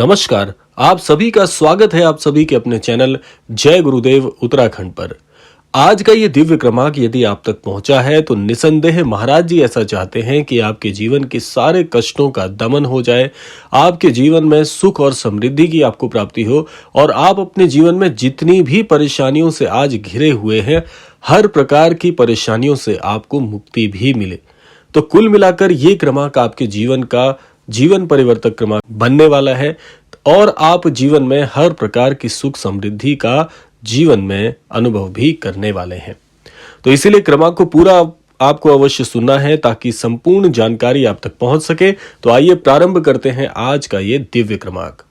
नमस्कार। आप सभी का स्वागत है आप सभी के अपने चैनल जय गुरुदेव उत्तराखंड पर। आज का ये दिव्य क्रमांक यदि आप तक पहुंचा है तो निसंदेह महाराज जी ऐसा चाहते हैं कि आपके जीवन के सारे कष्टों का दमन हो जाए, आपके जीवन में सुख और समृद्धि की आपको प्राप्ति हो और आप अपने जीवन में जितनी भी परेशानियों से आज घिरे हुए हैं, हर प्रकार की परेशानियों से आपको मुक्ति भी मिले। तो कुल मिलाकर ये क्रमांक आपके जीवन का जीवन परिवर्तक क्रमांक बनने वाला है और आप जीवन में हर प्रकार की सुख समृद्धि का जीवन में अनुभव भी करने वाले हैं। तो इसीलिए क्रमांक को पूरा आपको अवश्य सुनना है ताकि संपूर्ण जानकारी आप तक पहुंच सके। तो आइए प्रारंभ करते हैं आज का ये दिव्य क्रमांक।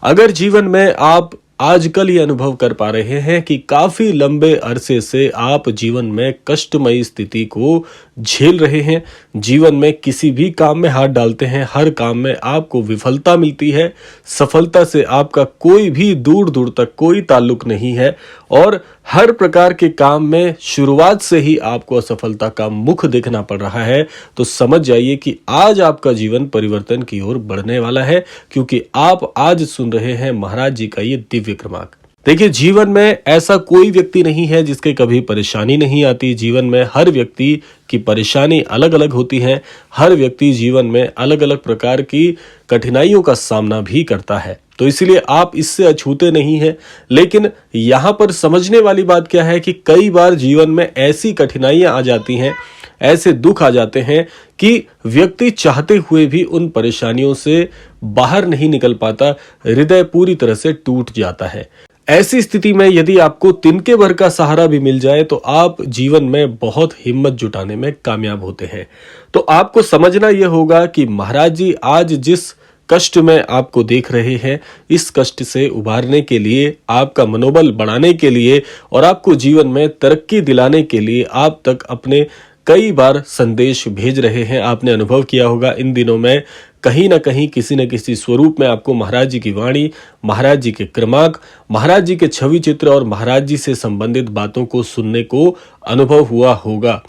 अगर जीवन में आप आजकल ये अनुभव कर पा रहे हैं कि काफी लंबे अरसे से आप जीवन में कष्टमयी स्थिति को झेल रहे हैं, जीवन में किसी भी काम में हाथ डालते हैं, हर काम में आपको विफलता मिलती है, सफलता से आपका कोई भी दूर दूर तक कोई ताल्लुक नहीं है और हर प्रकार के काम में शुरुआत से ही आपको असफलता का मुख देखना पड़ रहा है, तो समझ जाइए कि आज आपका जीवन परिवर्तन की ओर बढ़ने वाला है, क्योंकि आप आज सुन रहे हैं महाराज जी का ये दिव्य क्रमांक। देखिए, जीवन में ऐसा कोई व्यक्ति नहीं है जिसके कभी परेशानी नहीं आती। जीवन में हर व्यक्ति की परेशानी अलग अलग होती है। हर व्यक्ति जीवन में अलग अलग प्रकार की कठिनाइयों का सामना भी करता है, तो इसलिए आप इससे अछूते नहीं हैं। लेकिन यहाँ पर समझने वाली बात क्या है कि कई बार जीवन में ऐसी कठिनाइयां आ जाती हैं, ऐसे दुख आ जाते हैं कि व्यक्ति चाहते हुए भी उन परेशानियों से बाहर नहीं निकल पाता, हृदय पूरी तरह से टूट जाता है। ऐसी स्थिति में यदि आपको तिनके भर का सहारा भी मिल जाए तो आप जीवन में बहुत हिम्मत जुटाने में कामयाब होते हैं। तो आपको समझना यह होगा कि महाराज जी आज जिस कष्ट में आपको देख रहे हैं, इस कष्ट से उबारने के लिए, आपका मनोबल बढ़ाने के लिए और आपको जीवन में तरक्की दिलाने के लिए आप तक अपने कई बार संदेश भेज रहे हैं। आपने अनुभव किया होगा इन दिनों में कहीं ना कहीं किसी न किसी स्वरूप में आपको महाराज जी की वाणी, महाराज जी के क्रमांक, महाराज जी के छवि चित्र और महाराज जी से संबंधित बातों को सुनने को अनुभव हुआ होगा।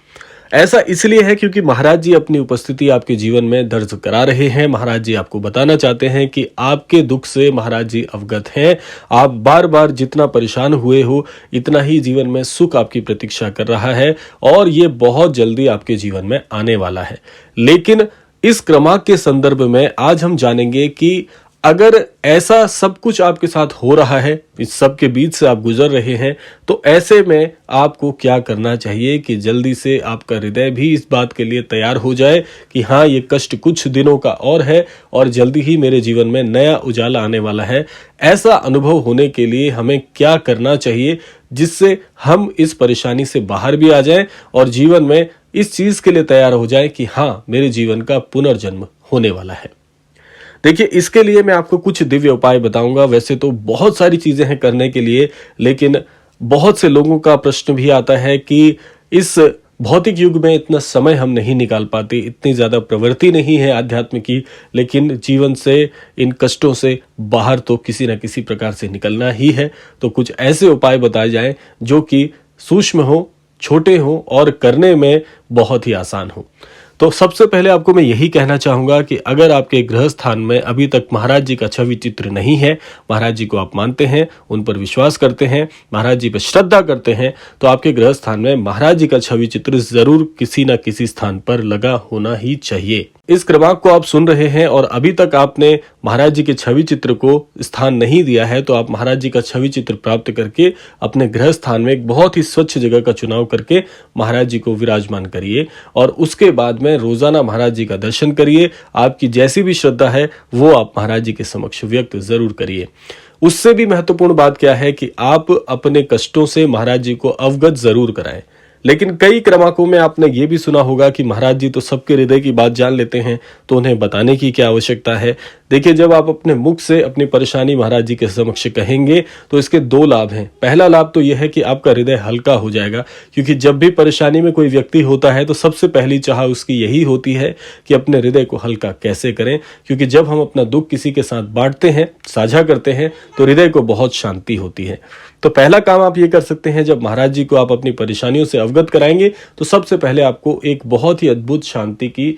ऐसा इसलिए है क्योंकि महाराज जी अपनी उपस्थिति आपके जीवन में दर्ज करा रहे हैं। महाराज जी आपको बताना चाहते हैं कि आपके दुख से महाराज जी अवगत हैं। आप बार बार जितना परेशान हुए हो, इतना ही जीवन में सुख आपकी प्रतीक्षा कर रहा है और ये बहुत जल्दी आपके जीवन में आने वाला है। लेकिन इस क्रमांक के संदर्भ में आज हम जानेंगे कि अगर ऐसा सब कुछ आपके साथ हो रहा है, इस सब के बीच से आप गुजर रहे हैं, तो ऐसे में आपको क्या करना चाहिए कि जल्दी से आपका हृदय भी इस बात के लिए तैयार हो जाए कि हाँ, ये कष्ट कुछ दिनों का और है और जल्दी ही मेरे जीवन में नया उजाला आने वाला है। ऐसा अनुभव होने के लिए हमें क्या करना चाहिए जिससे हम इस परेशानी से बाहर भी आ जाएं और जीवन में इस चीज के लिए तैयार हो जाए कि हाँ, मेरे जीवन का पुनर्जन्म होने वाला है। देखिए, इसके लिए मैं आपको कुछ दिव्य उपाय बताऊंगा। वैसे तो बहुत सारी चीजें हैं करने के लिए, लेकिन बहुत से लोगों का प्रश्न भी आता है कि इस भौतिक युग में इतना समय हम नहीं निकाल पाते, इतनी ज्यादा प्रवृत्ति नहीं है आध्यात्म की, लेकिन जीवन से इन कष्टों से बाहर तो किसी न किसी प्रकार से निकलना ही है। तो कुछ ऐसे उपाय बताए जाएं जो कि सूक्ष्म हो, छोटे हो और करने में बहुत ही आसान हो। तो सबसे पहले आपको मैं यही कहना चाहूंगा कि अगर आपके गृह स्थान में अभी तक महाराज जी का छवि चित्र नहीं है, महाराज जी को आप मानते हैं, उन पर विश्वास करते हैं, महाराज जी पर श्रद्धा करते हैं, तो आपके गृह स्थान में महाराज जी का छवि चित्र जरूर किसी न किसी स्थान पर लगा होना ही चाहिए। इस क्रमांक को आप सुन रहे हैं और अभी तक आपने महाराज जी के छवि चित्र को स्थान नहीं दिया है, तो आप महाराज जी का छवि चित्र प्राप्त करके अपने गृह स्थान में एक बहुत ही स्वच्छ जगह का चुनाव करके महाराज जी को विराजमान करिए और उसके बाद में रोजाना महाराज जी का दर्शन करिए। आपकी जैसी भी श्रद्धा है वो आप महाराज जी के समक्ष व्यक्त जरूर करिए। उससे भी महत्वपूर्ण बात क्या है कि आप अपने कष्टों से महाराज जी को अवगत जरूर कराएं। लेकिन कई क्रमांकों में आपने ये भी सुना होगा कि महाराज जी तो सबके हृदय की बात जान लेते हैं, तो उन्हें बताने की क्या आवश्यकता है। देखिए, जब आप अपने मुख से अपनी परेशानी महाराज जी के समक्ष कहेंगे तो इसके दो लाभ हैं। पहला लाभ तो यह है कि आपका हृदय हल्का हो जाएगा, क्योंकि जब भी परेशानी में कोई व्यक्ति होता है तो सबसे पहली चाह उसकी यही होती है कि अपने हृदय को हल्का कैसे करें, क्योंकि जब हम अपना दुख किसी के साथ बांटते हैं, साझा करते हैं, तो हृदय को बहुत शांति होती है। तो पहला काम आप ये कर सकते हैं, जब महाराज जी को आप अपनी परेशानियों से अवगत कराएंगे तो सबसे पहले आपको एक बहुत ही अद्भुत शांति की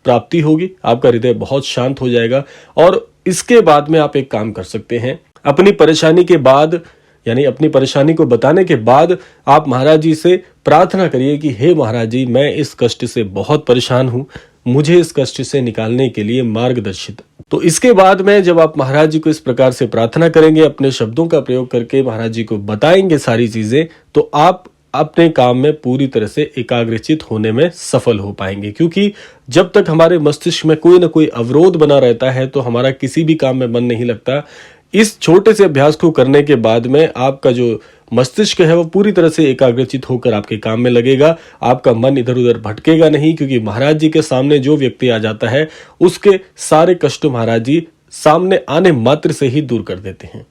प्राप्ति होगी। आपका हृदय बहुत शांत हो जाएगा और इसके बाद में आप एक काम कर सकते हैं, अपनी परेशानी के बाद यानी अपनी परेशानी को बताने के बाद आप महाराज जी से प्रार्थना करिए कि हे महाराज जी, मैं इस कष्ट से बहुत परेशान हूं, मुझे इस कष्ट से निकालने के लिए मार्गदर्शित। तो इसके बाद में जब आप महाराज जी को इस प्रकार से प्रार्थना करेंगे, अपने शब्दों का प्रयोग करके महाराज जी को बताएंगे सारी चीजें, तो आप अपने काम में पूरी तरह से एकाग्रचित होने में सफल हो पाएंगे। क्योंकि जब तक हमारे मस्तिष्क में कोई ना कोई अवरोध बना रहता है तो हमारा किसी भी काम में मन नहीं लगता। इस छोटे से अभ्यास को करने के बाद में आपका जो मस्तिष्क है वो पूरी तरह से एकाग्रचित होकर आपके काम में लगेगा। आपका मन इधर उधर भटकेगा नहीं, क्योंकि महाराज जी के सामने जो व्यक्ति आ जाता है उसके सारे कष्ट महाराज जी सामने आने मात्र से ही दूर कर देते हैं।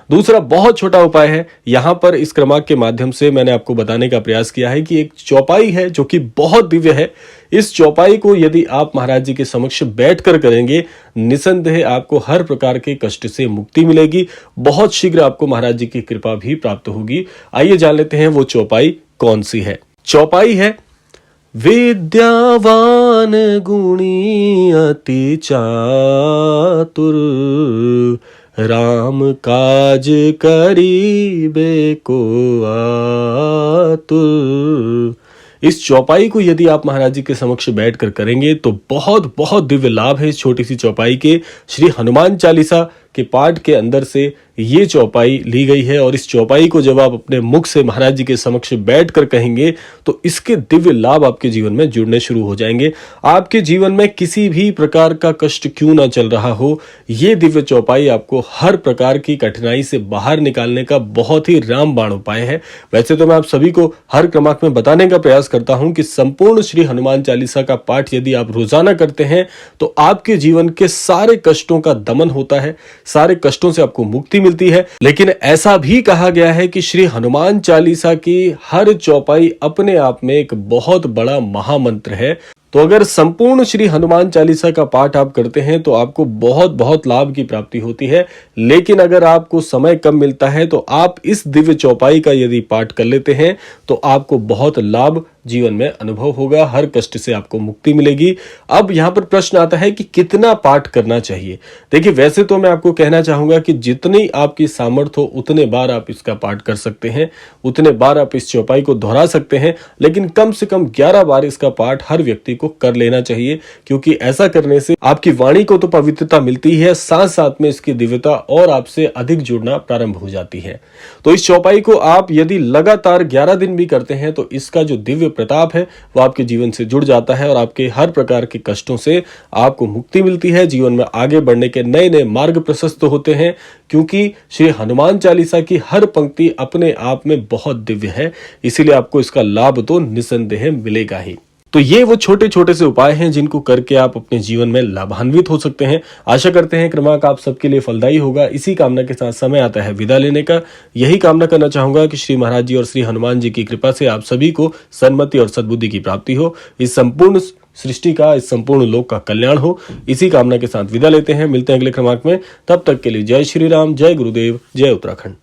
दूसरा बहुत छोटा उपाय है, यहां पर इस क्रमांक के माध्यम से मैंने आपको बताने का प्रयास किया है कि एक चौपाई है जो कि बहुत दिव्य है। इस चौपाई को यदि आप महाराज जी के समक्ष बैठकर करेंगे, निसंदेह आपको हर प्रकार के कष्ट से मुक्ति मिलेगी। बहुत शीघ्र आपको महाराज जी की कृपा भी प्राप्त होगी। आइए जान लेते हैं वो चौपाई कौन सी है। चौपाई है, विद्यावान गुणी अति चातुर, राम काज करीबे को आतुर। इस चौपाई को यदि आप महाराज जी के समक्ष बैठकर करेंगे तो बहुत बहुत दिव्य लाभ है इस छोटी सी चौपाई के। श्री हनुमान चालीसा के पाठ के अंदर से ये चौपाई ली गई है, और इस चौपाई को जब आप अपने मुख से महाराज जी के समक्ष बैठकर कहेंगे तो इसके दिव्य लाभ आपके जीवन में जुड़ने शुरू हो जाएंगे। आपके जीवन में किसी भी प्रकार का कष्ट क्यों ना चल रहा हो, ये दिव्य चौपाई आपको हर प्रकार की कठिनाई से बाहर निकालने का बहुत ही रामबाण उपाय है। वैसे तो मैं आप सभी को हर क्रमांक में बताने का प्रयास करता हूं कि संपूर्ण श्री हनुमान चालीसा का पाठ यदि आप रोजाना करते हैं तो आपके जीवन के सारे कष्टों का दमन होता है, सारे कष्टों से आपको मुक्ति मिलती है। लेकिन ऐसा भी कहा गया है कि श्री हनुमान चालीसा की हर चौपाई अपने आप में एक बहुत बड़ा महामंत्र है। तो अगर संपूर्ण श्री हनुमान चालीसा का पाठ आप करते हैं तो आपको बहुत बहुत लाभ की प्राप्ति होती है। लेकिन अगर आपको समय कम मिलता है तो आप इस दिव्य चौपाई का यदि पाठ कर लेते हैं तो आपको बहुत लाभ जीवन में अनुभव होगा, हर कष्ट से आपको मुक्ति मिलेगी। अब यहाँ पर प्रश्न आता है कि कितना पाठ करना चाहिए। देखिए, वैसे तो मैं आपको कहना चाहूंगा कि जितनी आपकी सामर्थ्य हो उतने बार आप इसका पाठ कर सकते हैं, उतने बार आप इस चौपाई को दोहरा सकते हैं, लेकिन कम से कम 11 बार इसका पाठ हर व्यक्ति को कर लेना चाहिए। क्योंकि ऐसा करने से आपकी वाणी को तो पवित्रता मिलती है, साथ साथ में इसकी दिव्यता और आपसे अधिक जुड़ना प्रारंभ हो जाती है। तो इस चौपाई को आप यदि लगातार 11 दिन भी करते हैं तो इसका जो दिव्य प्रताप है वो आपके जीवन से जुड़ जाता है और आपके हर प्रकार के कष्टों से आपको मुक्ति मिलती है। जीवन में आगे बढ़ने के नए नए मार्ग प्रशस्त होते हैं, क्योंकि श्री हनुमान चालीसा की हर पंक्ति अपने आप में बहुत दिव्य है। इसीलिए आपको इसका लाभ तो निसंदेह मिलेगा ही। तो ये वो छोटे छोटे से उपाय हैं जिनको करके आप अपने जीवन में लाभान्वित हो सकते हैं। आशा करते हैं क्रमांक आप सबके लिए फलदायी होगा। इसी कामना के साथ समय आता है विदा लेने का। यही कामना करना चाहूंगा कि श्री महाराज जी और श्री हनुमान जी की कृपा से आप सभी को सन्मति और सद्बुद्धि की प्राप्ति हो, इस संपूर्ण सृष्टि का, इस संपूर्ण लोक का कल्याण हो। इसी कामना के साथ विदा लेते हैं। मिलते हैं अगले क्रमांक में। तब तक के लिए जय श्री राम, जय गुरुदेव, जय उत्तराखंड।